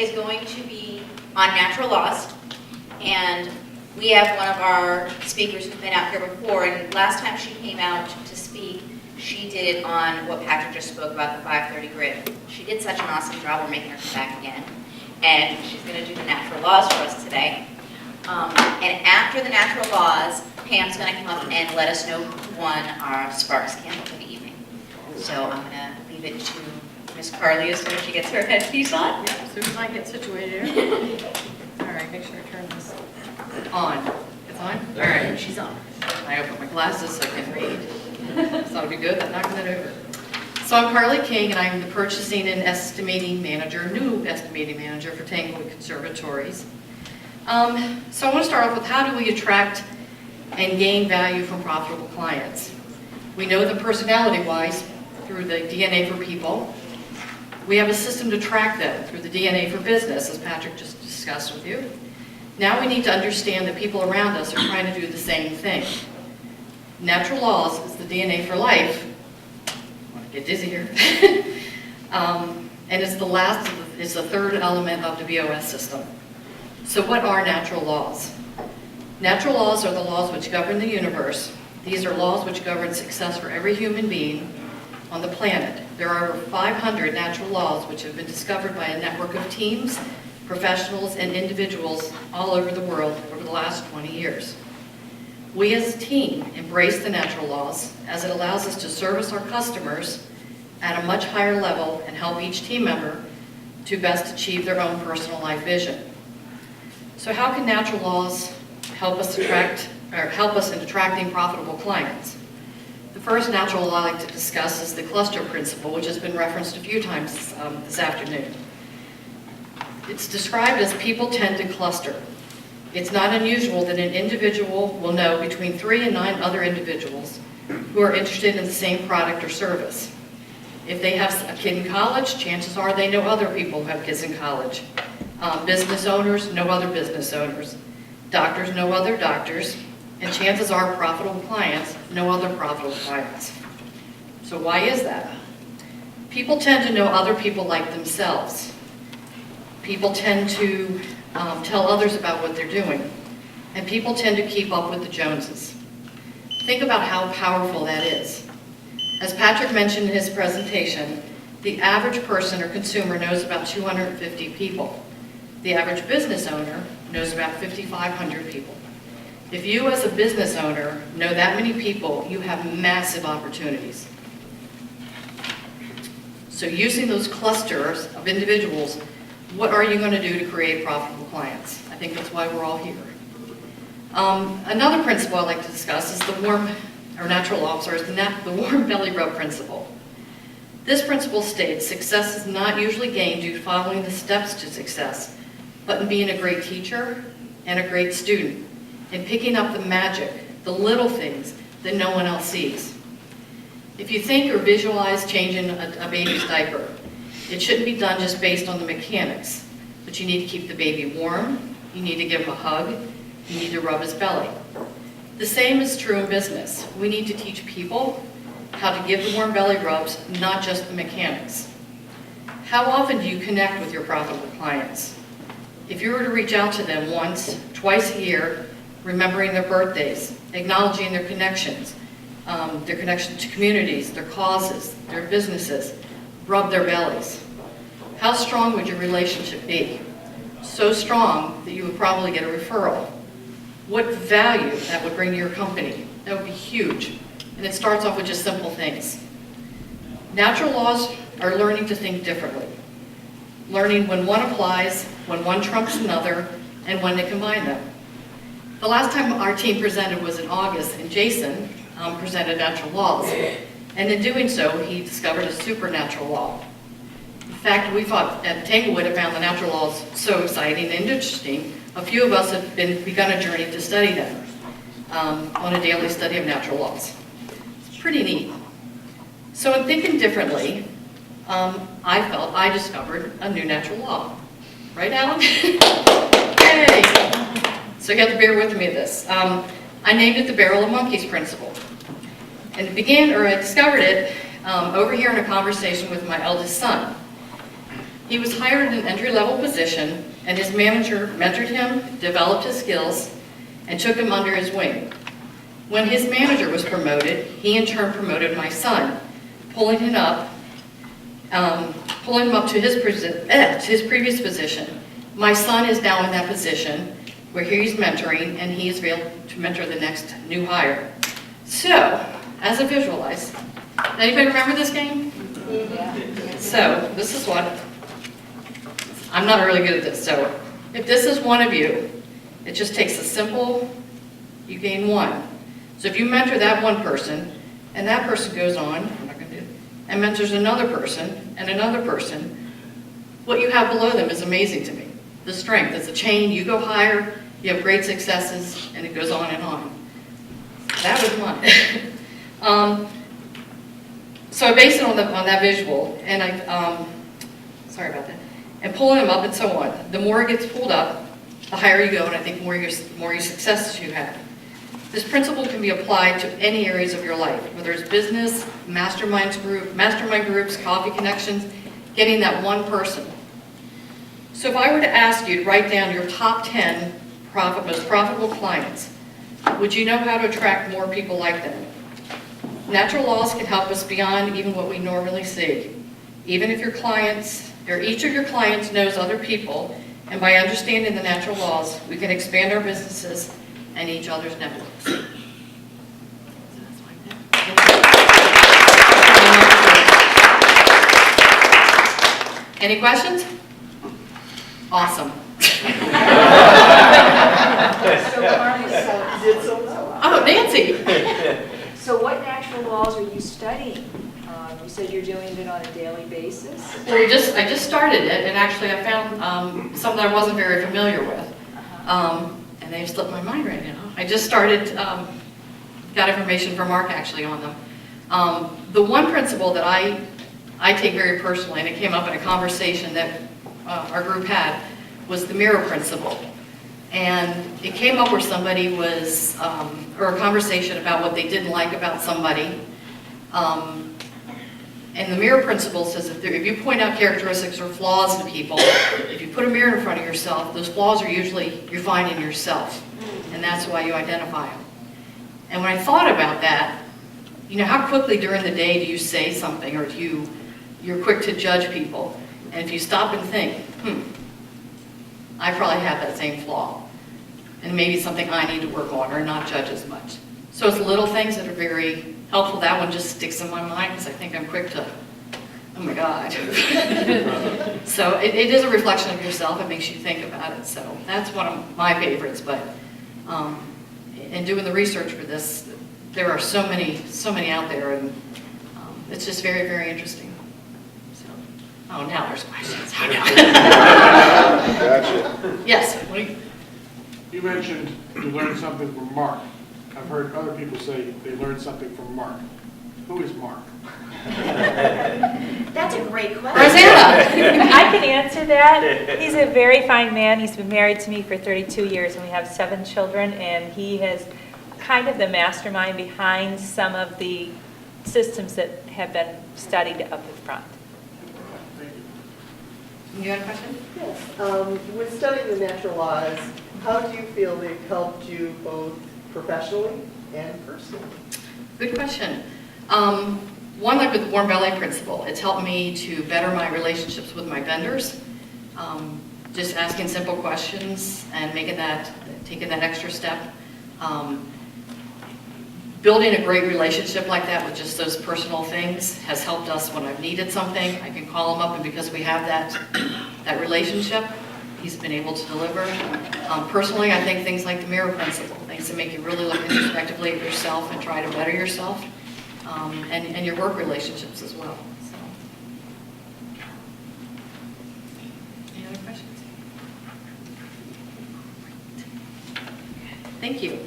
is going to be on natural laws, and we have one of our speakers who's been out here before, and last time she came out to speak, she did it on what Patrick just spoke about, the 530 grid. She did such an awesome job, we're making her come back again, and she's going to do the natural laws for us today. And after the natural laws, Pam's going to come up and let us know who won our Sparks candle for the evening. So I'm going to leave it to Miss Carly as soon as she gets her headpiece on. Yep, as soon as I get situated here. All right, make sure I turn this on. It's on? All right, she's on. I open my glasses so I can read. So that'll be good, I'm knocking it over. So I'm Carly King, and I'm the Purchasing and Estimating Manager, new Estimating Manager for Tanglewood Conservatories. So I want to start off with how do we attract and gain value from profitable clients? We know them personality-wise through the DNA for people. We have a system to track them through the DNA for business, as Patrick just discussed with you. Now we need to understand that people around us are trying to do the same thing. Natural laws is the DNA for life. I want to get dizzy here. And it's the third element of the BOS system. So what are natural laws? Natural laws are the laws which govern the universe. These are laws which govern success for every human being on the planet. There are over 500 natural laws which have been discovered by a network of teams, professionals, and individuals all over the world over the last 20 years. We as a team embrace the natural laws as it allows us to service our customers at a much higher level and help each team member to best achieve their own personal life vision. So how can natural laws help us in attracting profitable clients? The first natural law I like to discuss is the cluster principle, which has been referenced a few times this afternoon. It's described as people tend to cluster. It's not unusual that an individual will know between 3 and 9 other individuals who are interested in the same product or service. If they have a kid in college, chances are they know other people who have kids in college. Business owners know other business owners. Doctors know other doctors. And chances are profitable clients know other profitable clients. So why is that? People tend to know other people like themselves. People tend to tell others about what they're doing. And people tend to keep up with the Joneses. Think about how powerful that is. As Patrick mentioned in his presentation, the average person or consumer knows about 250 people. The average business owner knows about 5,500 people. If you as a business owner know that many people, you have massive opportunities. So using those clusters of individuals, what are you going to do to create profitable clients? I think that's why we're all here. Another principle I like to discuss is the warm belly rub principle. This principle states success is not usually gained due to following the steps to success, but in being a great teacher and a great student, in picking up the magic, the little things that no one else sees. If you think or visualize changing a baby's diaper, it shouldn't be done just based on the mechanics, but you need to keep the baby warm, you need to give him a hug, you need to rub his belly. The same is true in business. We need to teach people how to give the warm belly rubs, not just the mechanics. How often do you connect with your profitable clients? If you were to reach out to them once, twice a year, remembering their birthdays, acknowledging their connections to communities, their causes, their businesses, rub their bellies. How strong would your relationship be? So strong that you would probably get a referral. What value that would bring to your company? That would be huge. And it starts off with just simple things. Natural laws are learning to think differently. Learning when one applies, when one trumps another, and when to combine them. The last time our team presented was in August, and Jason presented natural laws. And in doing so, he discovered a supernatural law. In fact, we thought at Tanglewood had found the natural laws so exciting and interesting, a few of us have begun a journey to study them on a daily study of natural laws. It's pretty neat. So in thinking differently, I felt I discovered a new natural law. Right, Alan? Yay! So you have to bear with me this. I named it the Barrel of Monkeys principle. And I discovered it over here in a conversation with my eldest son. He was hired in an entry-level position, and his manager mentored him, developed his skills, and took him under his wing. When his manager was promoted, he in turn promoted my son, pulling him up to his previous position. My son is now in that position where he's mentoring, and he is able to mentor the next new hire. So, as a visualize, anybody remember this game? Yeah. So, this is what, I'm not really good at this, so if this is one of you, it just takes a simple, you gain 1. So if you mentor that one person, and that person goes on, I'm not going to do it, and mentors another person, and another person, what you have below them is amazing to me. The strength, it's a chain, you go higher, you have great successes, and it goes on and on. That was mine. So I based it on that visual, and sorry about that, and pulling them up and so on. The more it gets pulled up, the higher you go, and I think more your successes you have. This principle can be applied to any areas of your life, whether it's business, mastermind groups, coffee connections, getting that one person. So if I were to ask you to write down your top 10 most profitable clients, would you know how to attract more people like them? Natural laws can help us beyond even what we normally see. Even if each of your clients knows other people, and by understanding the natural laws, we can expand our businesses and each other's networks. Any questions? Awesome. Oh, Nancy. So what natural laws are you studying? You said you're doing it on a daily basis? Well, I just started it, and actually I found some that I wasn't very familiar with. And they've slipped my mind right now. I just started, got information from Mark actually on them. The one principle that I take very personally, and it came up in a conversation that our group had, was the mirror principle. And it came up where somebody was, or a conversation about what they didn't like about somebody. And the mirror principle says if you point out characteristics or flaws in people, if you put a mirror in front of yourself, those flaws are usually you find in yourself. And that's why you identify them. And when I thought about that, you know, how quickly during the day do you say something, or you're quick to judge people? And if you stop and think, I probably have that same flaw. And maybe something I need to work on or not judge as much. So it's little things that are very helpful. That one just sticks in my mind because I think I'm quick to, oh my God. So it is a reflection of yourself. It makes you think about it. So that's one of my favorites. But in doing the research for this, there are so many out there, and it's just very, very interesting. So, oh, now there's questions. Oh, no. Gotcha. Yes. You mentioned you learned something from Mark. I've heard other people say they learned something from Mark. Who is Mark? That's a great question. Rosanna. I can answer that. He's a very fine man. He's been married to me for 32 years, and we have 7 children, and he is kind of the mastermind behind some of the systems that have been studied up in front. You had a question? Yes. With studying the natural laws, how do you feel they've helped you both professionally and personally? Good question. One, like with the warm belly principle, it's helped me to better my relationships with my vendors. Just asking simple questions and taking that extra step. Building a great relationship like that with just those personal things has helped us when I've needed something. I can call him up, and because we have that relationship, he's been able to deliver. Personally, I think things like the mirror principle, things that make you really look introspectively at yourself and try to better yourself, and your work relationships as well. So, any other questions? Thank you.